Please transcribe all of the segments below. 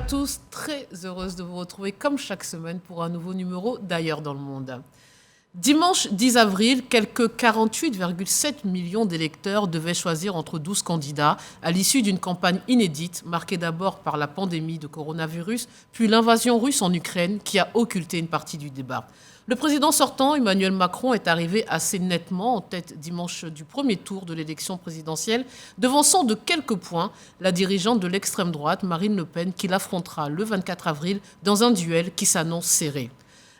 tous, très heureuse de vous retrouver comme chaque semaine pour un nouveau numéro d'Ailleurs dans le monde. Dimanche 10 avril, quelques 48,7 millions d'électeurs devaient choisir entre 12 candidats à l'issue d'une campagne inédite marquée d'abord par la pandémie de coronavirus, puis l'invasion russe en Ukraine qui a occulté une partie du débat. Le président sortant, Emmanuel Macron, est arrivé assez nettement en tête dimanche du premier tour de l'élection présidentielle, devançant de quelques points la dirigeante de l'extrême droite, Marine Le Pen, qui l'affrontera le 24 avril dans un duel qui s'annonce serré.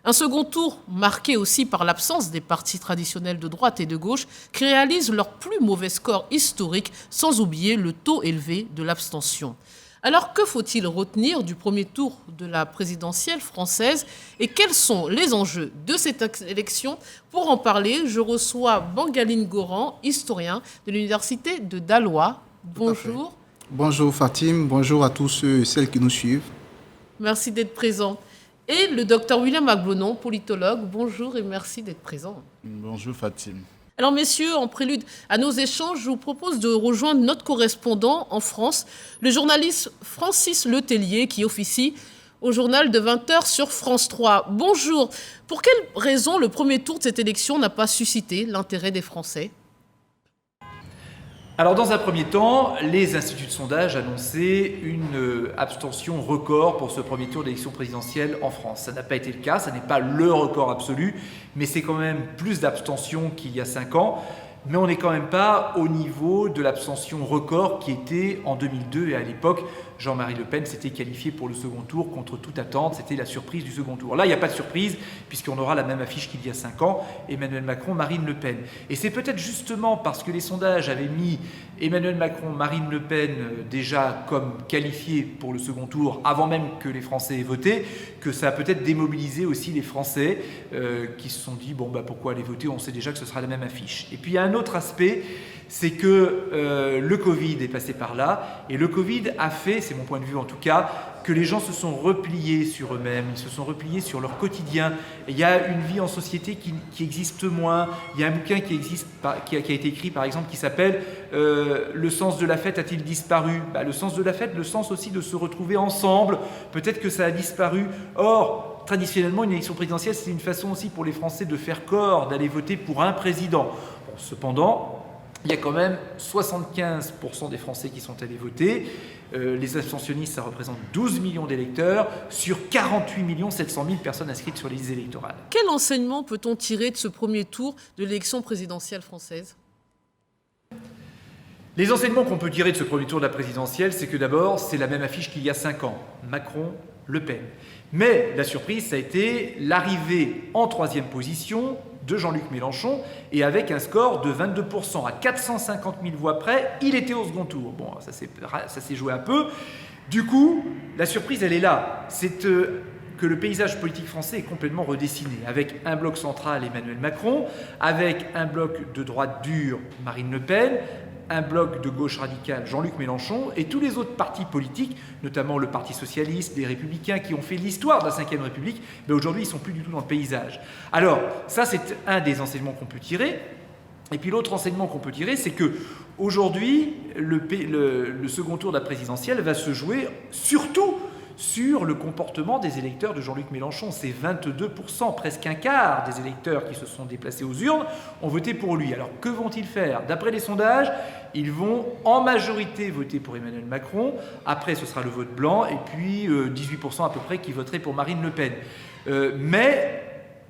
Un second tour marqué aussi par l'absence des partis traditionnels de droite et de gauche qui réalisent leur plus mauvais score historique, sans oublier le taux élevé de l'abstention. Alors, que faut-il retenir du premier tour de la présidentielle française et quels sont les enjeux de cette élection? Pour en parler, je reçois Bangaline Goran, historien de l'Université de Dalois. Bonjour. Bonjour Fatim, bonjour à tous ceux et celles qui nous suivent. Merci d'être présent. Et le docteur William Agbonon, politologue. Bonjour et merci d'être présent. Bonjour Fatim. Alors messieurs, en prélude à nos échanges, je vous propose de rejoindre notre correspondant en France, le journaliste Francis Letellier, qui officie au journal de 20h sur France 3. Bonjour. Pour quelle raison le premier tour de cette élection n'a pas suscité l'intérêt des Français ? Alors dans un premier temps, les instituts de sondage annonçaient une abstention record pour ce premier tour d'élection présidentielle en France. Ça n'a pas été le cas, ça n'est pas le record absolu, mais c'est quand même plus d'abstention qu'il y a 5 ans. Mais on n'est quand même pas au niveau de l'abstention record qui était en 2002 et à l'époque, Jean-Marie Le Pen s'était qualifié pour le second tour contre toute attente. C'était la surprise du second tour. Là, il n'y a pas de surprise puisqu'on aura la même affiche qu'il y a 5 ans, Emmanuel Macron, Marine Le Pen. Et c'est peut-être justement parce que les sondages avaient mis Emmanuel Macron, Marine Le Pen déjà comme qualifiés pour le second tour avant même que les Français aient voté, que ça a peut-être démobilisé aussi les Français qui se sont dit pourquoi aller voter, on sait déjà que ce sera la même affiche. Et puis il y a un autre aspect, c'est que le Covid est passé par là et le Covid a fait, c'est mon point de vue en tout cas, que les gens se sont repliés sur eux-mêmes, ils se sont repliés sur leur quotidien. Et il y a une vie en société qui existe moins. Il y a un bouquin qui a été écrit par exemple qui s'appelle « Le sens de la fête a-t-il disparu ?» Le sens de la fête, le sens aussi de se retrouver ensemble, peut-être que ça a disparu. Or, traditionnellement, une élection présidentielle, c'est une façon aussi pour les Français de faire corps, d'aller voter pour un président. Bon, cependant, il y a quand même 75% des Français qui sont allés voter. Les abstentionnistes, ça représente 12 millions d'électeurs sur 48 700 000 personnes inscrites sur les listes électorales. Quel enseignement peut-on tirer de ce premier tour de l'élection présidentielle française ? Les enseignements qu'on peut tirer de ce premier tour de la présidentielle, c'est que d'abord, c'est la même affiche qu'il y a 5 ans. Macron, Le Pen. Mais la surprise, ça a été l'arrivée en 3e position de Jean-Luc Mélenchon et avec un score de 22%. À 450 000 voix près, il était au second tour. Bon, ça s'est joué un peu. Du coup, la surprise, elle est là. C'est que le paysage politique français est complètement redessiné, avec un bloc central, Emmanuel Macron, avec un bloc de droite dure, Marine Le Pen, un bloc de gauche radicale, Jean-Luc Mélenchon, et tous les autres partis politiques, notamment le Parti socialiste, les Républicains, qui ont fait l'histoire de la Ve République, aujourd'hui, ils ne sont plus du tout dans le paysage. Alors, ça, c'est un des enseignements qu'on peut tirer. Et puis l'autre enseignement qu'on peut tirer, c'est qu'aujourd'hui, le second tour de la présidentielle va se jouer surtout sur le comportement des électeurs de Jean-Luc Mélenchon. C'est 22%, presque un quart des électeurs qui se sont déplacés aux urnes ont voté pour lui. Alors que vont-ils faire ? D'après les sondages, ils vont en majorité voter pour Emmanuel Macron. Après, ce sera le vote blanc et puis 18% à peu près qui voteraient pour Marine Le Pen. Mais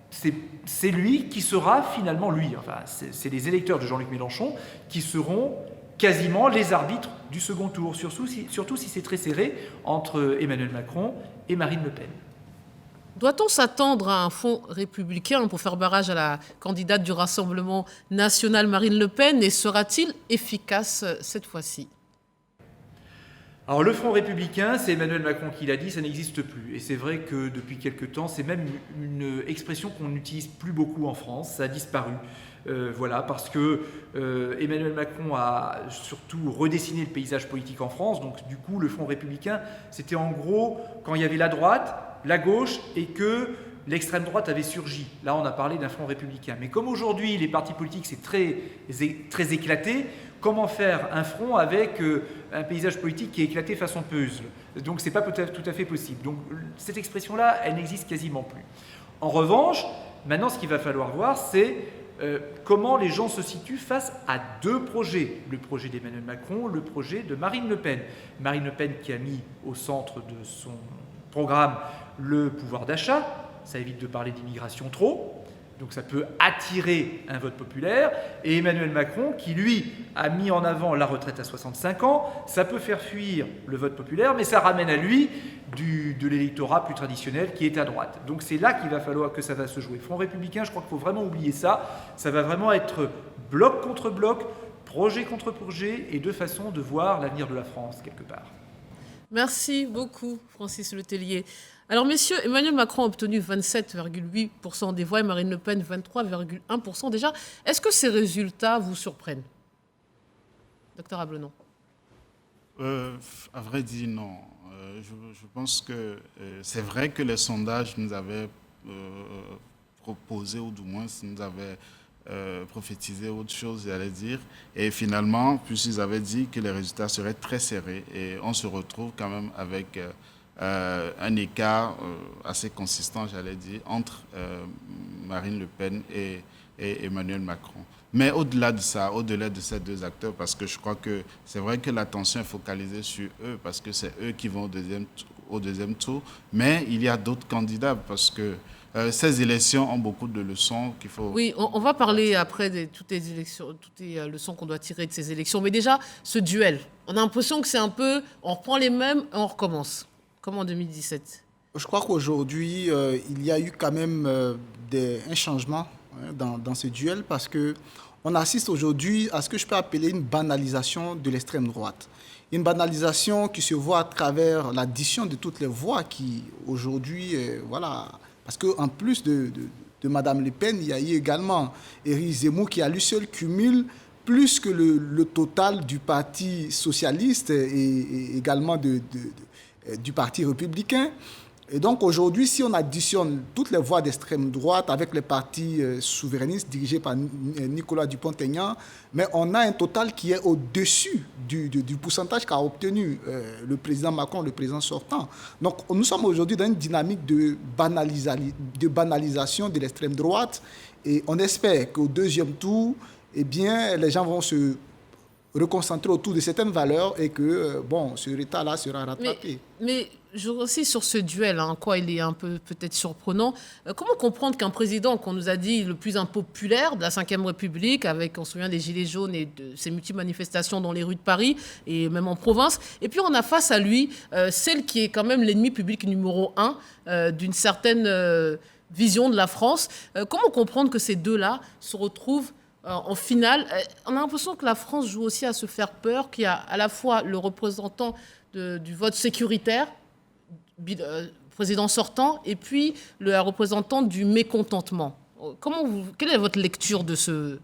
c'est lui qui sera finalement lui. Enfin, c'est les électeurs de Jean-Luc Mélenchon qui seront quasiment les arbitres du second tour, surtout si c'est très serré entre Emmanuel Macron et Marine Le Pen. Doit-on s'attendre à un front républicain pour faire barrage à la candidate du Rassemblement national Marine Le Pen et sera-t-il efficace cette fois-ci ? Alors le Front républicain, c'est Emmanuel Macron qui l'a dit, ça n'existe plus. Et c'est vrai que depuis quelque temps, c'est même une expression qu'on n'utilise plus beaucoup en France, ça a disparu. Parce que Emmanuel Macron a surtout redessiné le paysage politique en France. Donc du coup, le Front républicain, c'était en gros quand il y avait la droite, la gauche et que l'extrême droite avait surgi. Là, on a parlé d'un Front républicain. Mais comme aujourd'hui, les partis politiques, c'est très éclaté, comment faire un front avec un paysage politique qui est éclaté façon puzzle. Donc ce n'est pas tout à fait possible. Donc cette expression-là, elle n'existe quasiment plus. En revanche, maintenant ce qu'il va falloir voir, c'est comment les gens se situent face à deux projets. Le projet d'Emmanuel Macron, le projet de Marine Le Pen. Marine Le Pen qui a mis au centre de son programme le pouvoir d'achat, ça évite de parler d'immigration trop, donc ça peut attirer un vote populaire, et Emmanuel Macron qui, lui, a mis en avant la retraite à 65 ans, ça peut faire fuir le vote populaire, mais ça ramène à lui de l'électorat plus traditionnel qui est à droite. Donc c'est là qu'il va falloir que ça va se jouer. Front républicain, je crois qu'il faut vraiment oublier ça, ça va vraiment être bloc contre bloc, projet contre projet, et deux façons de voir l'avenir de la France, quelque part. Merci beaucoup, Francis Letellier. Alors, messieurs, Emmanuel Macron a obtenu 27,8% des voix et Marine Le Pen 23,1%. Déjà, est-ce que ces résultats vous surprennent? Docteur Ablenon. À vrai dire, non. Je pense que c'est vrai que les sondages nous avaient proposé, ou du moins nous avaient prophétisé autre chose, j'allais dire. Et finalement, puisqu'ils avaient dit que les résultats seraient très serrés, et on se retrouve quand même avec un écart assez consistant, j'allais dire, entre Marine Le Pen et Emmanuel Macron. Mais au-delà de ça, au-delà de ces deux acteurs, parce que je crois que c'est vrai que l'attention est focalisée sur eux, parce que c'est eux qui vont au deuxième tour, mais il y a d'autres candidats, parce que ces élections ont beaucoup de leçons qu'il faut... Oui, on va parler après de toutes les leçons qu'on doit tirer de ces élections. Mais déjà, ce duel, on a l'impression que c'est un peu, on reprend les mêmes et on recommence, comme en 2017. Je crois qu'aujourd'hui, il y a eu quand même un changement dans ce duel parce qu'on assiste aujourd'hui à ce que je peux appeler une banalisation de l'extrême droite. Une banalisation qui se voit à travers l'addition de toutes les voix qui, aujourd'hui, voilà... Parce qu'en plus de Mme Le Pen, il y a eu également Éric Zemmour qui, à lui seul, cumule plus que le total du Parti socialiste et également du Parti républicain. Et donc aujourd'hui, si on additionne toutes les voix d'extrême droite avec les partis souverainistes dirigés par Nicolas Dupont-Aignan, mais on a un total qui est au-dessus du pourcentage qu'a obtenu le président Macron, le président sortant. Donc nous sommes aujourd'hui dans une dynamique de banalisation de l'extrême droite et on espère qu'au deuxième tour, eh bien, les gens vont se reconcentrer autour de certaines valeurs et que ce retard-là sera rattrapé. Mais je aussi sur ce duel, en quoi il est un peu peut-être surprenant. Comment comprendre qu'un président qu'on nous a dit le plus impopulaire de la Ve République, avec, on se souvient, des Gilets jaunes et de ces multi-manifestations dans les rues de Paris et même en province, et puis on a face à lui celle qui est quand même l'ennemi public numéro 1 d'une certaine vision de la France. Comment comprendre que ces deux-là se retrouvent en finale? On a l'impression que la France joue aussi à se faire peur, qu'il y a à la fois le représentant du vote sécuritaire, président sortant, et puis la représentante du mécontentement. Quelle est votre lecture de ce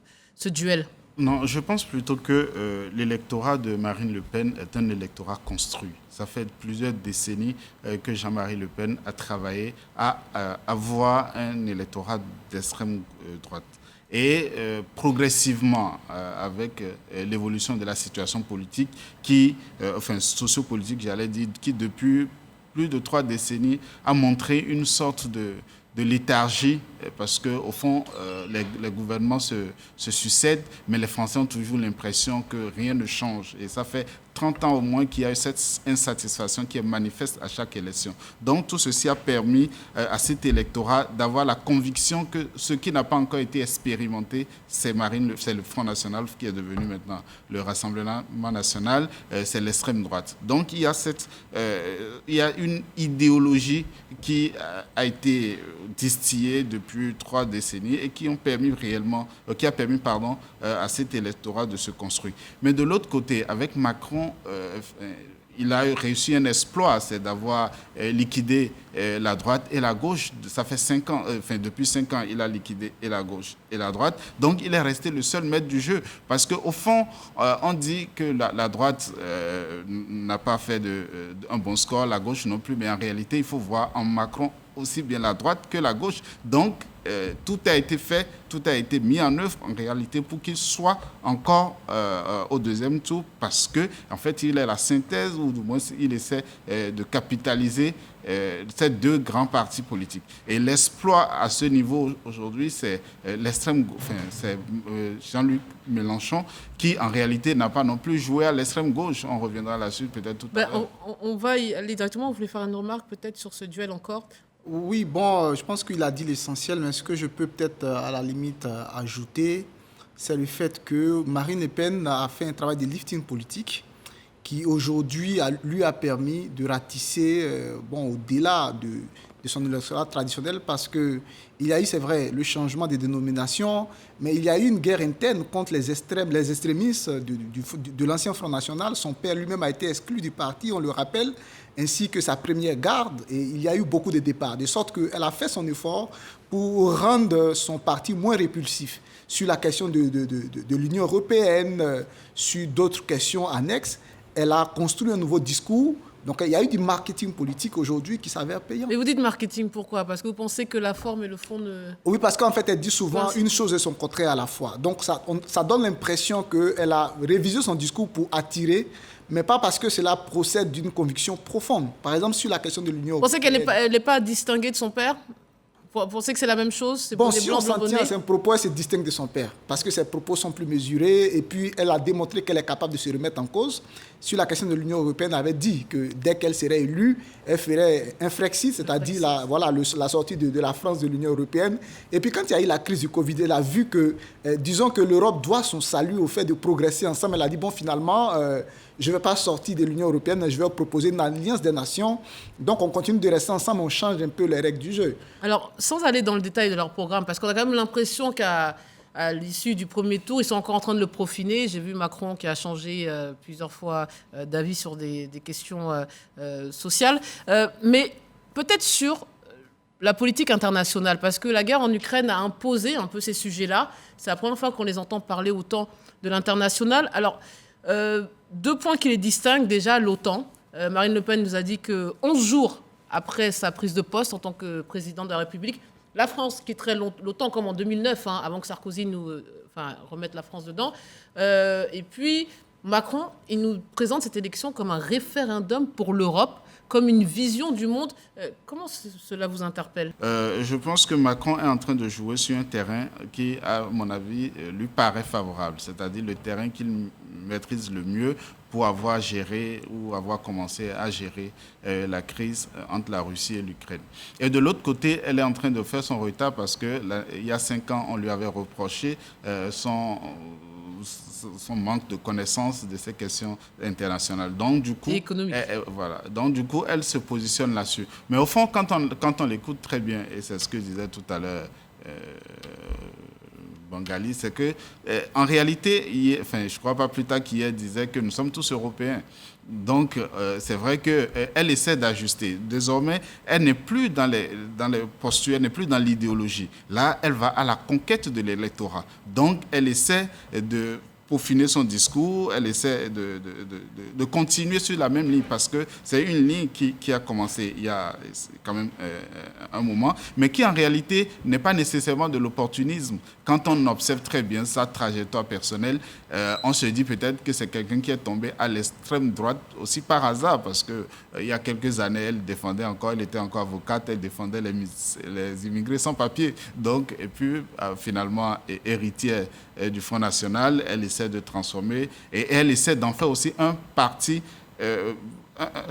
duel? Non, je pense plutôt que l'électorat de Marine Le Pen est un électorat construit. Ça fait plusieurs décennies que Jean-Marie Le Pen a travaillé à avoir un électorat d'extrême droite. Et progressivement, avec l'évolution de la situation politique, sociopolitique, j'allais dire, qui depuis plus de 3 décennies a montré une sorte de léthargie, parce qu'au fond, les gouvernements se succèdent, mais les Français ont toujours l'impression que rien ne change. Et ça fait 30 ans au moins qu'il y a eu cette insatisfaction qui est manifeste à chaque élection. Donc tout ceci a permis à cet électorat d'avoir la conviction que ce qui n'a pas encore été expérimenté, c'est le Front National qui est devenu maintenant le Rassemblement National, c'est l'extrême droite. Donc il y a une idéologie qui a été distillée depuis 3 décennies et qui a permis à cet électorat de se construire. Mais de l'autre côté, avec Macron, il a réussi un exploit, c'est d'avoir liquidé la droite et la gauche. Ça fait 5 ans, depuis 5 ans, il a liquidé et la gauche et la droite. Donc, il est resté le seul maître du jeu. Parce qu'au fond, on dit que la droite n'a pas fait un bon score, la gauche non plus. Mais en réalité, il faut voir en Macron aussi bien la droite que la gauche. Donc, tout a été fait, tout a été mis en œuvre en réalité pour qu'il soit encore au deuxième tour, parce que en fait il est la synthèse, ou du moins il essaie de capitaliser ces deux grands partis politiques. Et l'exploit à ce niveau aujourd'hui, c'est c'est Jean-Luc Mélenchon, qui en réalité n'a pas non plus joué à l'extrême gauche. On reviendra là-dessus peut-être tout à l'heure. On va y aller directement. Vous voulez faire une remarque peut-être sur ce duel encore? Oui, bon, je pense qu'il a dit l'essentiel, mais ce que je peux peut-être à la limite ajouter, c'est le fait que Marine Le Pen a fait un travail de lifting politique qui aujourd'hui lui a permis de ratisser au-delà de son électorat traditionnel, parce qu'il y a eu, c'est vrai, le changement des dénominations, mais il y a eu une guerre interne contre les extrémistes de l'ancien Front National. Son père lui-même a été exclu du parti, on le rappelle, ainsi que sa première garde, et il y a eu beaucoup de départs, de sorte qu'elle a fait son effort pour rendre son parti moins répulsif sur la question de l'Union européenne, sur d'autres questions annexes. Elle a construit un nouveau discours. Donc, il y a eu du marketing politique aujourd'hui qui s'avère payant. Mais vous dites marketing, pourquoi? Parce que vous pensez que la forme et le fond ne... Oui, parce qu'en fait, elle dit souvent une chose et son contraire à la fois. Donc, ça donne l'impression qu'elle a révisé son discours pour attirer, mais pas parce que cela procède d'une conviction profonde. Par exemple, sur la question de l'Union européenne... Vous pensez qu'elle n'est pas distinguée de son père? Vous pensez que c'est la même chose? C'est bon, si on s'en tient à ses propos, elle se distingue de son père, parce que ses propos sont plus mesurés, et puis elle a démontré qu'elle est capable de se remettre en cause. Sur la question de l'Union européenne, elle avait dit que dès qu'elle serait élue, elle ferait un Frexit, c'est-à-dire la sortie de la France de l'Union européenne. Et puis quand il y a eu la crise du Covid, elle a vu que, disons que l'Europe doit son salut au fait de progresser ensemble. Elle a dit, bon, finalement, je ne vais pas sortir de l'Union européenne, je vais proposer une alliance des nations. Donc on continue de rester ensemble, on change un peu les règles du jeu. Alors, sans aller dans le détail de leur programme, parce qu'on a quand même l'impression qu'à l'issue du premier tour, ils sont encore en train de le profiner. J'ai vu Macron qui a changé plusieurs fois d'avis sur des questions sociales. Mais peut-être sur la politique internationale, parce que la guerre en Ukraine a imposé un peu ces sujets-là. C'est la première fois qu'on les entend parler autant de l'international. Alors, deux points qui les distinguent. Déjà, l'OTAN. Marine Le Pen nous a dit que 11 jours après sa prise de poste en tant que présidente de la République, la France quitterait l'OTAN comme en 2009, avant que Sarkozy remette la France dedans. Et puis, Macron, il nous présente cette élection comme un référendum pour l'Europe, comme une vision du monde. Comment cela vous interpelle? Je pense que Macron est en train de jouer sur un terrain qui, à mon avis, lui paraît favorable, c'est-à-dire le terrain qu'il maîtrise le mieux pour avoir géré ou avoir commencé à gérer la crise entre la Russie et l'Ukraine. Et de l'autre côté, elle est en train de faire son retard parce qu'il y a 5 ans, on lui avait reproché son manque de connaissance de ces questions internationales. Donc, du coup, Donc, du coup, elle se positionne là-dessus. Mais au fond, quand on l'écoute très bien, et c'est ce que disait tout à l'heure Bangali, c'est que, en réalité, je ne crois pas plus tard qu'hier disait que nous sommes tous Européens. Donc, c'est vrai qu'elle essaie d'ajuster. Désormais, elle n'est plus dans les postures, elle n'est plus dans l'idéologie. Là, elle va à la conquête de l'électorat. Donc, elle essaie de peaufiner son discours, elle essaie de continuer sur la même ligne, parce que c'est une ligne qui a commencé il y a quand même un moment, mais qui en réalité n'est pas nécessairement de l'opportunisme. Quand on observe très bien sa trajectoire personnelle, on se dit peut-être que c'est quelqu'un qui est tombé à l'extrême droite aussi par hasard, parce que il y a quelques années, elle était encore avocate, elle défendait les immigrés sans papier, donc, et puis finalement héritière du Front National, elle essaie de transformer et elle essaie d'en faire aussi un parti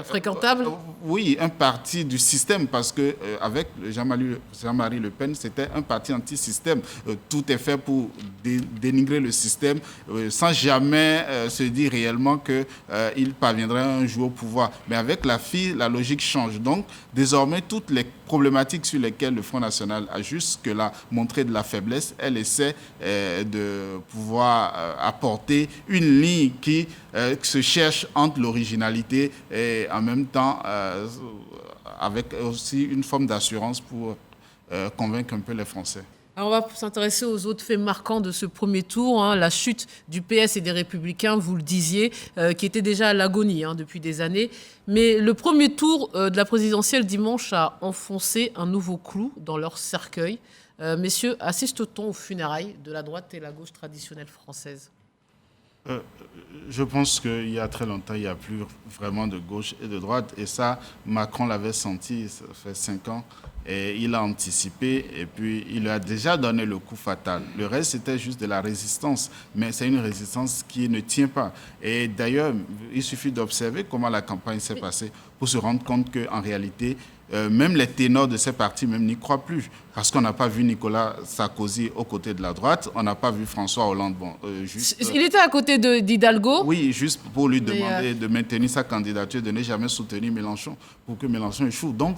fréquentable. Oui, un parti du système, parce que avec Jean-Marie Le Pen, c'était un parti anti-système. Tout est fait pour dénigrer le système, sans jamais se dire réellement qu'il parviendrait un jour au pouvoir. Mais avec la fille, la logique change. Donc, désormais, toutes les problématiques sur lesquelles le Front National a jusque-là montré de la faiblesse, elle essaie de pouvoir apporter une ligne qui se cherche entre l'originalité et en même temps avec aussi une forme d'assurance pour convaincre un peu les Français. Alors on va s'intéresser aux autres faits marquants de ce premier tour, la chute du PS et des Républicains, vous le disiez, qui était déjà à l'agonie depuis des années. Mais le premier tour de la présidentielle dimanche a enfoncé un nouveau clou dans leur cercueil. Messieurs, assiste-t-on aux funérailles de la droite et la gauche traditionnelle française? Je pense qu'il y a très longtemps, il n'y a plus vraiment de gauche et de droite. Et ça, Macron l'avait senti, ça fait 5 ans. Et il a anticipé et puis il a déjà donné le coup fatal. Le reste, c'était juste de la résistance. Mais c'est une résistance qui ne tient pas. Et d'ailleurs, il suffit d'observer comment la campagne s'est passée pour se rendre compte qu'en réalité, même les ténors de ces partis même n'y croient plus. Parce qu'on n'a pas vu Nicolas Sarkozy aux côtés de la droite, on n'a pas vu François Hollande. Bon, il était à côté d'Hidalgo. Oui, juste pour lui demander de maintenir sa candidature, de ne jamais soutenir Mélenchon pour que Mélenchon échoue. Donc,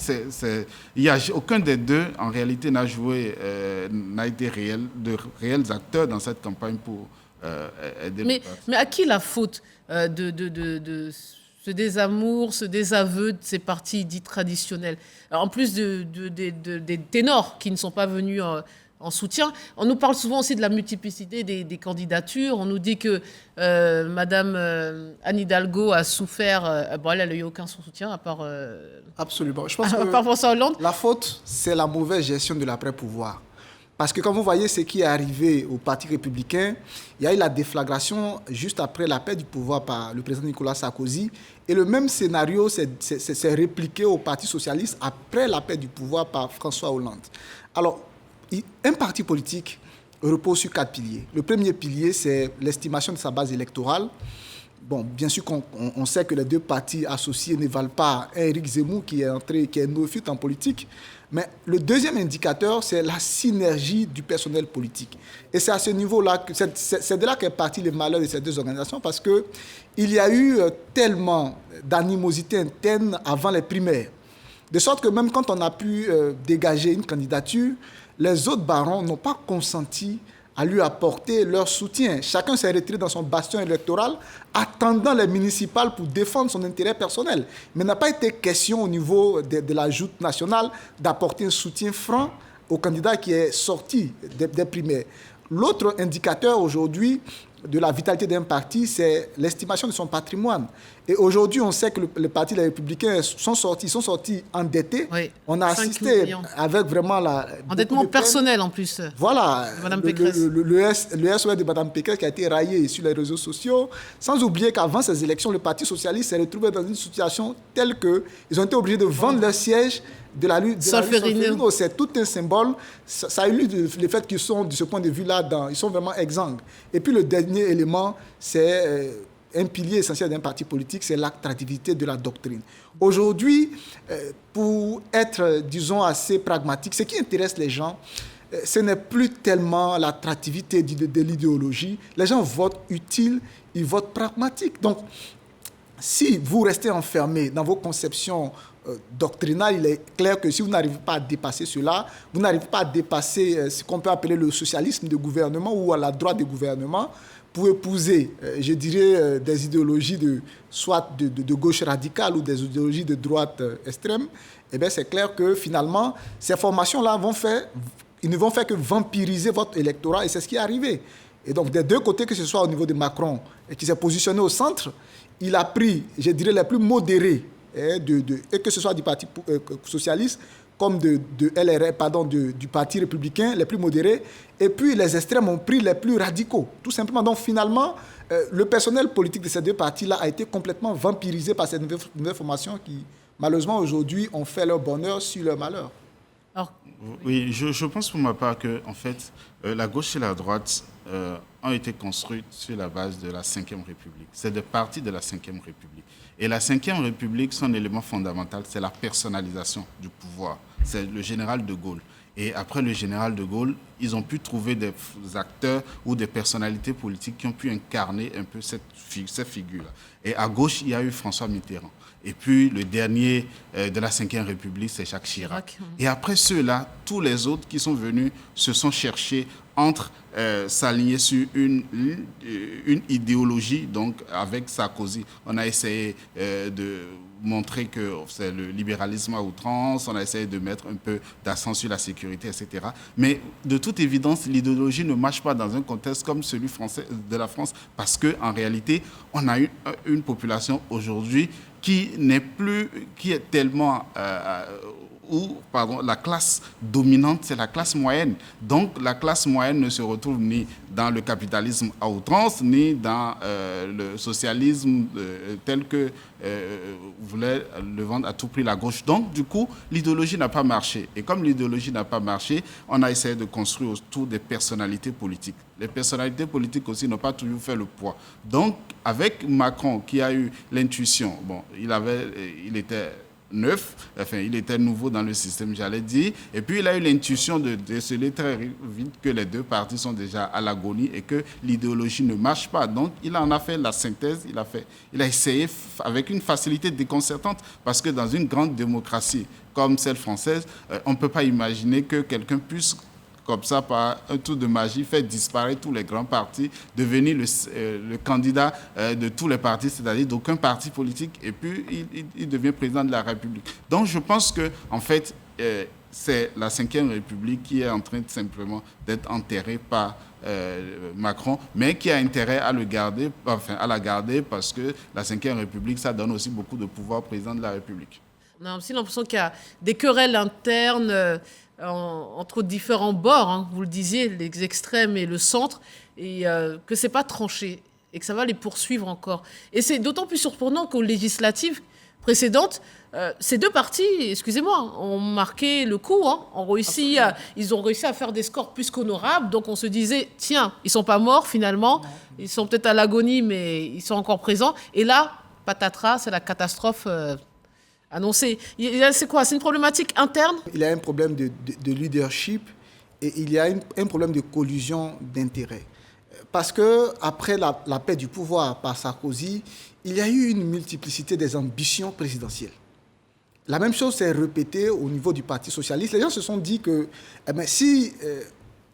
aucun des deux, en réalité, n'a été de réels acteurs dans cette campagne pour aider le parti. Mais à qui la faute de ce désamour, ce désaveu de ces partis dits traditionnels? Alors, en plus des ténors qui ne sont pas venus en soutien, on nous parle souvent aussi de la multiplicité des candidatures. On nous dit que Madame Anne Hidalgo a souffert. Bon, elle n'a eu aucun soutien à part, Absolument. Je pense à part François Hollande. la faute, c'est la mauvaise gestion de l'après-pouvoir. Parce que quand vous voyez ce qui est arrivé au Parti républicain, il y a eu la déflagration juste après la perte du pouvoir par le président Nicolas Sarkozy. Et le même scénario s'est répliqué au Parti socialiste après la perte du pouvoir par François Hollande. Alors, un parti politique repose sur 4 piliers. Le premier pilier, c'est l'estimation de sa base électorale. Bon, bien sûr qu'on sait que les deux partis associés ne valent pas un Éric Zemmour qui est néophyte en politique. Mais le deuxième indicateur, c'est la synergie du personnel politique. Et c'est à ce niveau-là, c'est de là qu'est parti le malheur de ces deux organisations, parce qu'il y a eu tellement d'animosité interne avant les primaires. De sorte que même quand on a pu dégager une candidature, les autres barons n'ont pas consenti à lui apporter leur soutien. Chacun s'est retiré dans son bastion électoral, attendant les municipales pour défendre son intérêt personnel. Mais il n'a pas été question au niveau de la joute nationale d'apporter un soutien franc au candidat qui est sorti des primaires. L'autre indicateur aujourd'hui de la vitalité d'un parti, c'est l'estimation de son patrimoine. Et aujourd'hui, on sait que le parti des Républicains sont sortis endettés. Oui, on a assisté avec vraiment endettement personnel en plus. Voilà, Madame Pécresse. le SOS de Madame Pécresse qui a été raillé sur les réseaux sociaux. Sans oublier qu'avant ces élections, le Parti socialiste s'est retrouvé dans une situation telle qu'ils ont été obligés de vendre leur siège de la lutte Solferino. C'est tout un symbole. Ça illustre le fait qu'ils sont, de ce point de vue-là, ils sont vraiment exsangues. Et puis le dernier élément, c'est un pilier essentiel d'un parti politique, c'est l'attractivité de la doctrine. Aujourd'hui, pour être, disons, assez pragmatique, ce qui intéresse les gens, ce n'est plus tellement l'attractivité de l'idéologie. Les gens votent utile, ils votent pragmatique. Donc, si vous restez enfermé dans vos conceptions doctrinales, il est clair que si vous n'arrivez pas à dépasser cela, vous n'arrivez pas à dépasser ce qu'on peut appeler le socialisme de gouvernement ou à la droite de gouvernement pour épouser, je dirais, des idéologies soit de gauche radicale ou des idéologies de droite extrême. Eh bien, c'est clair que finalement, ces formations-là ils ne vont faire que vampiriser votre électorat et c'est ce qui est arrivé. Et donc, des deux côtés, que ce soit au niveau de Macron, qui s'est positionné au centre, il a pris, je dirais, les plus modérés, et que ce soit du Parti socialiste comme du Parti républicain, les plus modérés, et puis les extrêmes ont pris les plus radicaux, tout simplement. Donc finalement, le personnel politique de ces deux partis-là a été complètement vampirisé par ces nouvelles formations qui, malheureusement, aujourd'hui, ont fait leur bonheur sur leur malheur. Alors, oui, je pense pour ma part que, en fait, la gauche et la droite ont été construites sur la base de la Ve République. C'est des partis de la Ve République. Et la Ve République, son élément fondamental, c'est la personnalisation du pouvoir. C'est le général de Gaulle. Et après le général de Gaulle, ils ont pu trouver des acteurs ou des personnalités politiques qui ont pu incarner un peu cette figure-là. Et à gauche, il y a eu François Mitterrand. Et puis le dernier de la Ve République, c'est Jacques Chirac. Et après ceux-là, tous les autres qui sont venus se sont cherchés entre s'aligner sur une idéologie, donc avec Sarkozy. On a essayé de montrer que c'est le libéralisme à outrance, on a essayé de mettre un peu d'accent sur la sécurité, etc. Mais de toute évidence, l'idéologie ne marche pas dans un contexte comme celui de la France, parce qu'en réalité, on a une population aujourd'hui qui est tellement la classe dominante, c'est la classe moyenne. Donc, la classe moyenne ne se retrouve ni dans le capitalisme à outrance, ni dans le socialisme tel que voulait le vendre à tout prix la gauche. Donc, du coup, l'idéologie n'a pas marché. Et comme l'idéologie n'a pas marché, on a essayé de construire autour des personnalités politiques. Les personnalités politiques aussi n'ont pas toujours fait le poids. Donc, avec Macron, qui a eu l'intuition, bon, il était neuf, enfin, il était nouveau dans le système, j'allais dire, et puis il a eu l'intuition de déceler très vite que les deux partis sont déjà à l'agonie et que l'idéologie ne marche pas. Donc, il en a fait la synthèse, il a essayé avec une facilité déconcertante, parce que dans une grande démocratie comme celle française, on ne peut pas imaginer que quelqu'un puisse, comme ça, par un tour de magie, faire disparaître tous les grands partis, devenir le candidat de tous les partis, c'est-à-dire d'aucun parti politique, et puis il devient président de la République. Donc je pense que, en fait, c'est la Ve République qui est en train simplement d'être enterrée par Macron, mais qui a intérêt à la garder, parce que la Ve République, ça donne aussi beaucoup de pouvoir au président de la République. On a aussi l'impression qu'il y a des querelles internes entre différents bords, hein, vous le disiez, les extrêmes et le centre, et que ce n'est pas tranché, et que ça va les poursuivre encore. Et c'est d'autant plus surprenant qu'aux législatives précédentes, ces deux partis, excusez-moi, ont marqué le coup, hein, ils ont réussi à faire des scores plus qu'honorables, donc on se disait, tiens, ils ne sont pas morts finalement, ils sont peut-être à l'agonie, mais ils sont encore présents, et là, patatras, c'est la catastrophe annoncé. C'est quoi? C'est une problématique interne? Il y a un problème de leadership et il y a un problème de collusion d'intérêts. Parce qu'après la perte du pouvoir par Sarkozy, il y a eu une multiplicité des ambitions présidentielles. La même chose s'est répétée au niveau du Parti socialiste. Les gens se sont dit que si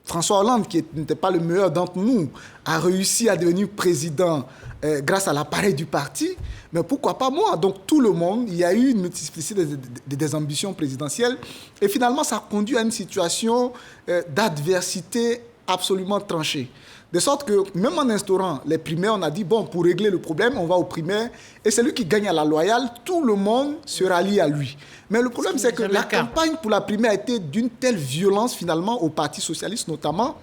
François Hollande, qui n'était pas le meilleur d'entre nous, a réussi à devenir président grâce à l'appareil du parti, mais pourquoi pas moi? Donc tout le monde, il y a eu une multiplicité des ambitions présidentielles et finalement ça conduit à une situation d'adversité absolument tranchée. De sorte que même en instaurant les primaires, on a dit, bon, pour régler le problème, on va aux primaires et celui qui gagne à la loyale, tout le monde se rallie à lui. Mais le problème, c'est que la campagne pour la primaire a été d'une telle violence finalement au Parti socialiste notamment,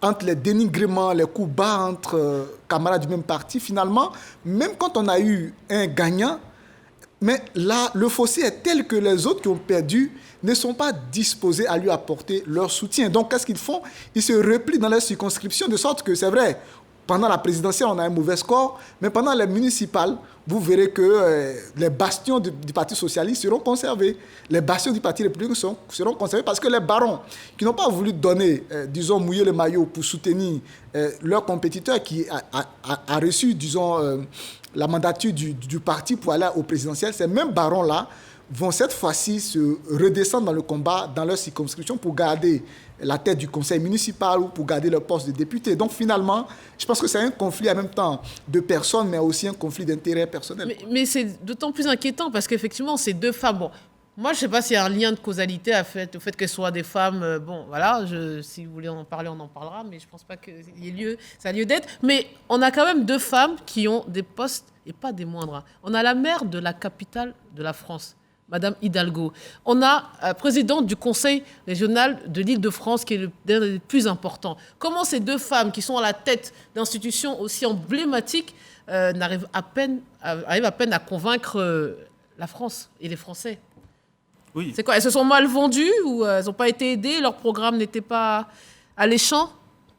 entre les dénigrements, les coups bas entre camarades du même parti, finalement, même quand on a eu un gagnant, mais là, le fossé est tel que les autres qui ont perdu ne sont pas disposés à lui apporter leur soutien. Donc, qu'est-ce qu'ils font? Ils se replient dans les circonscriptions, de sorte que, c'est vrai, pendant la présidentielle, on a un mauvais score, mais pendant les municipales, vous verrez que les bastions du Parti socialiste seront conservés. Les bastions du Parti républicain seront conservés parce que les barons qui n'ont pas voulu donner, disons, mouiller le maillot pour soutenir leur compétiteur qui a reçu, disons, la mandature du parti pour aller au présidentiel, ces mêmes barons-là vont cette fois-ci se redescendre dans le combat dans leur circonscription pour garder la tête du conseil municipal ou pour garder leur poste de député. Donc finalement, je pense que c'est un conflit en même temps de personnes, mais aussi un conflit d'intérêts personnels. Mais c'est d'autant plus inquiétant parce qu'effectivement, ces deux femmes... Bon, moi, je ne sais pas s'il y a un lien de causalité au fait qu'elles soient des femmes. Bon, voilà, si vous voulez en parler, on en parlera, mais je ne pense pas que ça a lieu d'être. Mais on a quand même deux femmes qui ont des postes, et pas des moindres. On a la maire de la capitale de la France, Madame Hidalgo. On a présidente du conseil régional de l'Île-de-France, qui est l'un des plus importants. Comment ces deux femmes, qui sont à la tête d'institutions aussi emblématiques, arrivent à peine à convaincre la France et les Français? Oui. C'est quoi? Elles se sont mal vendues ou elles n'ont pas été aidées? Leur programme n'était pas alléchant?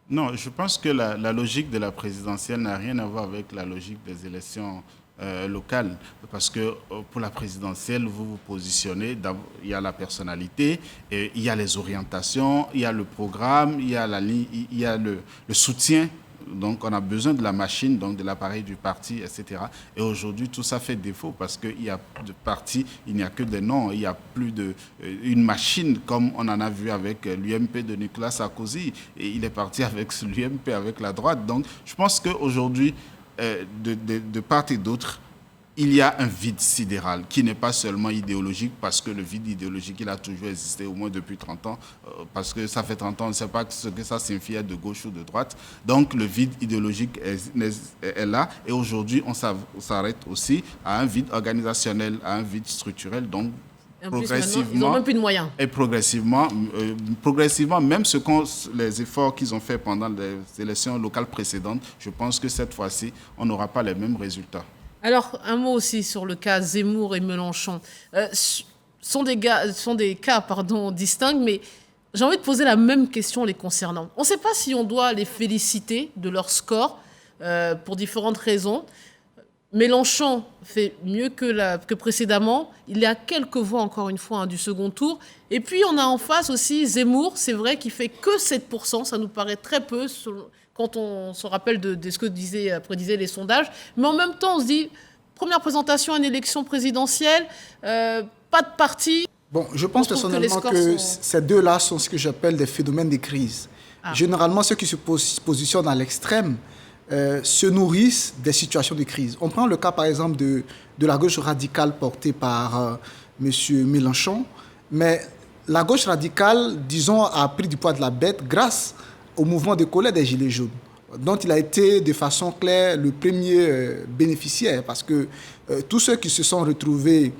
Non, je pense que la logique de la présidentielle n'a rien à voir avec la logique des élections locales. Parce que pour la présidentielle, vous vous positionnez, il y a la personnalité, et il y a les orientations, il y a le programme, il y a le soutien. Donc, on a besoin de la machine, donc de l'appareil du parti, etc. Et aujourd'hui, tout ça fait défaut parce qu'il y a de partis, il n'y a que des noms, il n'y a plus une machine comme on en a vu avec l'UMP de Nicolas Sarkozy. Et il est parti avec l'UMP, avec la droite. Donc, je pense qu'aujourd'hui, de part et d'autre, il y a un vide sidéral qui n'est pas seulement idéologique, parce que le vide idéologique, il a toujours existé, au moins depuis 30 ans, parce que ça fait 30 ans, on ne sait pas ce que ça signifie de gauche ou de droite. Donc le vide idéologique est là, et aujourd'hui, on s'arrête aussi à un vide organisationnel, à un vide structurel. Donc Et en plus, maintenant, ils n'ont même plus de moyens. Et progressivement, même les efforts qu'ils ont faits pendant les élections locales précédentes, je pense que cette fois-ci, on n'aura pas les mêmes résultats. Alors, un mot aussi sur le cas Zemmour et Mélenchon. Sont des cas distincts, mais j'ai envie de poser la même question les concernant. On ne sait pas si on doit les féliciter de leur score pour différentes raisons. Mélenchon fait mieux que précédemment. Il y a quelques voix, encore une fois, du second tour. Et puis, on a en face aussi Zemmour, c'est vrai, qui fait que 7%. Ça nous paraît très peu quand on se rappelle de ce que prédisaient les sondages. Mais en même temps, on se dit, première présentation à une élection présidentielle, pas de parti. Bon, je pense personnellement que ces deux-là sont ce que j'appelle des phénomènes de crise. Généralement, ceux qui se positionnent à l'extrême se nourrissent des situations de crise. On prend le cas, par exemple, de la gauche radicale portée par M. Mélenchon. Mais la gauche radicale, disons, a pris du poids de la bête grâce au mouvement de colère des Gilets jaunes, dont il a été de façon claire le premier bénéficiaire, parce que tous ceux qui se sont retrouvés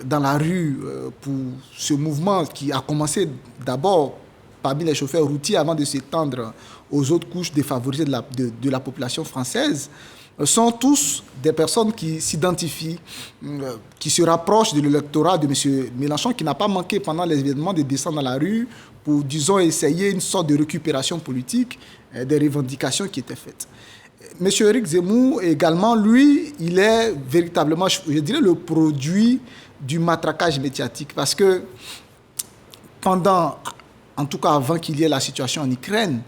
dans la rue pour ce mouvement qui a commencé d'abord parmi les chauffeurs routiers avant de s'étendre aux autres couches défavorisées de la population française, sont tous des personnes qui s'identifient, qui se rapprochent de l'électorat de M. Mélenchon, qui n'a pas manqué pendant les événements de descendre dans la rue pour, disons, essayer une sorte de récupération politique des revendications qui étaient faites. M. Éric Zemmour, également, lui, il est véritablement, je dirais, le produit du matraquage médiatique. Parce que pendant, en tout cas avant qu'il y ait la situation en Ukraine,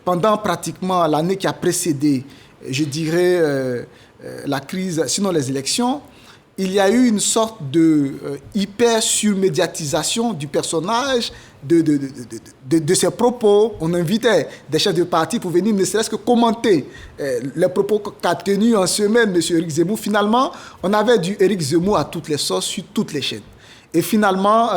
pendant pratiquement l'année qui a précédé, je dirais, la crise, sinon les élections, il y a eu une sorte de hyper-surmédiatisation du personnage, de ses propos. On invitait des chefs de parti pour venir ne serait-ce que commenter les propos qu'a tenus en semaine M. Éric Zemmour. Finalement, on avait du Éric Zemmour à toutes les sauces sur toutes les chaînes. Et finalement,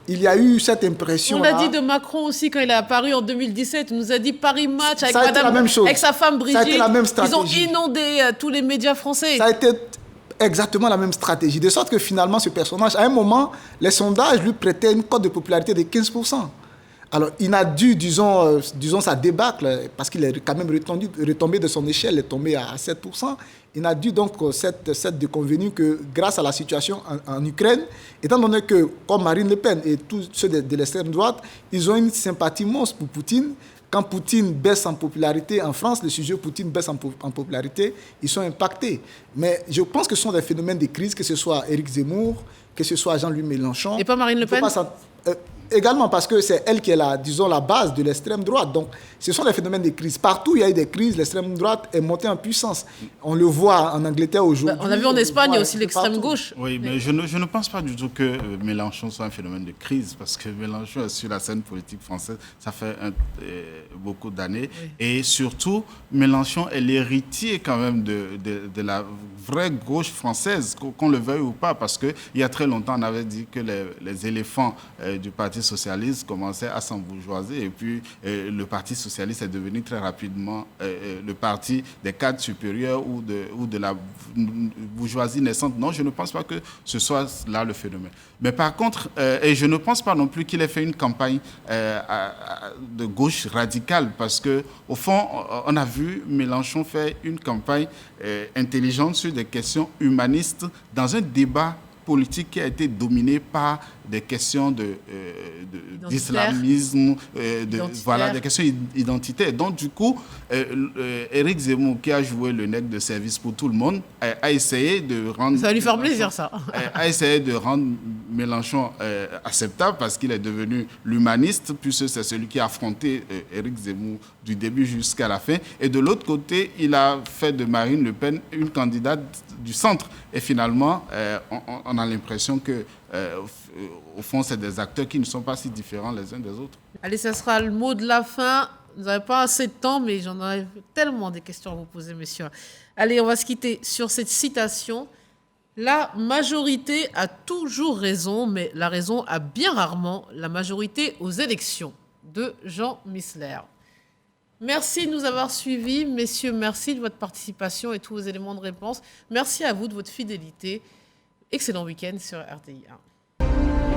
il y a eu cette impression-là. On l'a dit de Macron aussi quand il est apparu en 2017. Il nous a dit Paris Match avec, avec sa femme Brigitte. Ça a été la même stratégie. Ils ont inondé tous les médias français. Ça a été exactement la même stratégie. De sorte que finalement, ce personnage, à un moment, les sondages lui prêtaient une cote de popularité de 15%. Alors, il a dû, disons sa débâcle, parce qu'il est quand même retombé de son échelle, il est tombé à 7%. Il a dû donc cette déconvenue que grâce à la situation en Ukraine, étant donné que, comme Marine Le Pen et tous ceux de l'extrême droite, ils ont une sympathie monstre pour Poutine. Quand Poutine baisse en popularité en France, le sujet Poutine baisse en popularité, ils sont impactés. Mais je pense que ce sont des phénomènes de crise, que ce soit Éric Zemmour, que ce soit Jean-Louis Mélenchon. Et pas Marine Le Pen également parce que c'est elle qui est la base de l'extrême droite. Donc, ce sont des phénomènes de crise. Partout où il y a eu des crises, l'extrême droite est montée en puissance. On le voit en Angleterre aujourd'hui. On a vu en Espagne, il y a aussi l'extrême gauche. Oui, mais je ne pense pas du tout que Mélenchon soit un phénomène de crise, parce que Mélenchon est sur la scène politique française, ça fait beaucoup d'années. Oui. Et surtout, Mélenchon est l'héritier quand même de la vraie gauche française, qu'on le veuille ou pas, parce qu'il y a très longtemps, on avait dit que les éléphants du Parti socialiste commençaient à s'embourgeoiser, et puis le Parti socialiste est devenu très rapidement le parti des cadres supérieurs ou de la bourgeoisie naissante. Non, je ne pense pas que ce soit là le phénomène. Mais par contre, et je ne pense pas non plus qu'il ait fait une campagne de gauche radicale, parce qu'au fond, on a vu Mélenchon faire une campagne intelligente sur des questions humanistes dans un débat politique qui a été dominé par des questions d'islamisme, voilà, des questions identitaires. Donc, du coup, Éric Zemmour, qui a joué le nègre de service pour tout le monde, a essayé de rendre... Ça va lui faire plaisir, ça. A essayé de rendre Mélenchon acceptable, parce qu'il est devenu l'humaniste, puisque c'est celui qui a affronté Éric Zemmour du début jusqu'à la fin. Et de l'autre côté, il a fait de Marine Le Pen une candidate du centre. Et finalement, on a l'impression que au fond, c'est des acteurs qui ne sont pas si différents les uns des autres. Allez, ça sera le mot de la fin. Vous n'avez pas assez de temps, mais j'en aurais tellement des questions à vous poser, messieurs. Allez, on va se quitter sur cette citation. La majorité a toujours raison, mais la raison a bien rarement la majorité aux élections, de Jean Missler. Merci de nous avoir suivis, messieurs. Merci de votre participation et tous vos éléments de réponse. Merci à vous de votre fidélité. Excellent week-end sur RTI 1.